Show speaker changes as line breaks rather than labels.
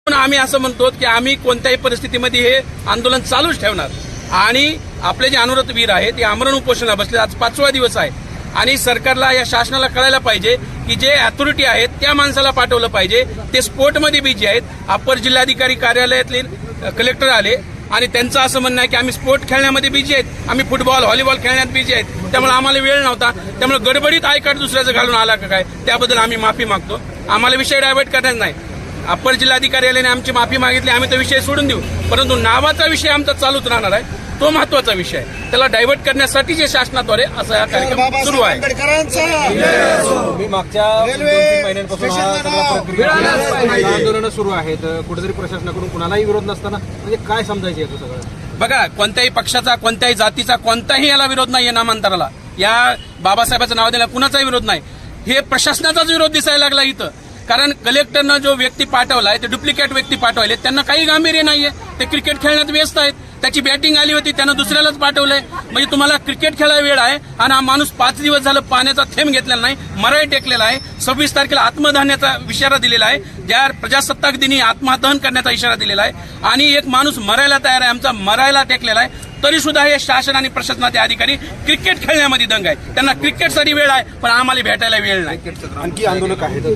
पण आम्ही असं म्हणतो की आम्ही कोणत्याही परिस्थितीमध्ये हे आंदोलन चालूच ठेवणार आणि आपले जे अनुव्रत वीर आहेत ते आमरण उपोषणाला बसले. आज 5वा दिवस आहे आणि सरकारला या शासनाला कळायला पाहिजे की जे अथॉरिटी आहेत त्या माणसाला पाठवलं पाहिजे. ते स्पोर्टमध्ये बिझी आहेत. अप्पर जिल्हाधिकारी कार्यालयातले कलेक्टर आले आणि त्यांचं असं म्हणणं आहे की आम्ही स्पोर्ट खेळण्यामध्ये बिझी आहेत, आम्ही फुटबॉल व्हॉलीबॉल खेळण्यात बिझी आहेत, त्यामुळे आम्हाला वेळ नव्हता. त्यामुळे गडबडीत आय कार्ड दुसऱ्याचं घालून आला का काय त्याबद्दल आम्ही माफी मागतो. आम्हाला विषय डायव्हर्ट करायचा नाही. अप्पर जिल्हाधिकार्यालयाने आमची माफी मागितली, आम्ही तो विषय सोडून देऊ, परंतु नावाचा विषय आमचा चालूच राहणार आहे. तो महत्वाचा विषय आहे. त्याला डायव्हर्ट करण्यासाठी जे शासनाद्वारे असा हा कार्यक्रम सुरू आहे.
मी मागच्या 2-3 महिन्यांपासून आंदोलन सुरू आहेत. कुठेतरी प्रशासनाकडून कुणालाही विरोध नसताना म्हणजे काय समजायचं याचं सगळं?
बघा, कोणत्याही पक्षाचा, कोणत्याही जातीचा, कोणताही याला विरोध नाहीये. नामांतराला या बाबासाहेबांचं नाव द्यायला कुणाचाही विरोध नाही. हे प्रशासनाचाच विरोध दिसायला लागला इथं. कारण कलेक्टरनं जो व्यक्ती पाठवलाय ते डुप्लिकेट व्यक्ती पाठवले, त्यांना काही गांभीर्य नाहीये. ते क्रिकेट खेळण्यात व्यस्त आहेत. त्याची बॅटिंग आली होती, त्यानं दुसऱ्यालाच पाठवलंय. म्हणजे तुम्हाला क्रिकेट खेळायला वेळ आहे आणि हा माणूस 5 दिवस झालं पाण्याचा थेंब घेतलेला नाही, मराई टेकलेला आहे. 26 तारखेला आत्मदहनाचा इशारा दिलेला आहे, ज्या प्रजासत्ताक दिनी आत्मदहन करण्याचा इशारा दिलेला आहे आणि एक माणूस मरायला तयार आहे, आमचा मरायला टेकलेला आहे. तरी सुद्धा हे शासन आणि प्रशासनाचे अधिकारी क्रिकेट खेळण्यामध्ये दंग आहे. त्यांना क्रिकेटसाठी वेळ आहे पण आम्हाला भेटायला वेळ नाही.
आणखी आंदोलक आहेत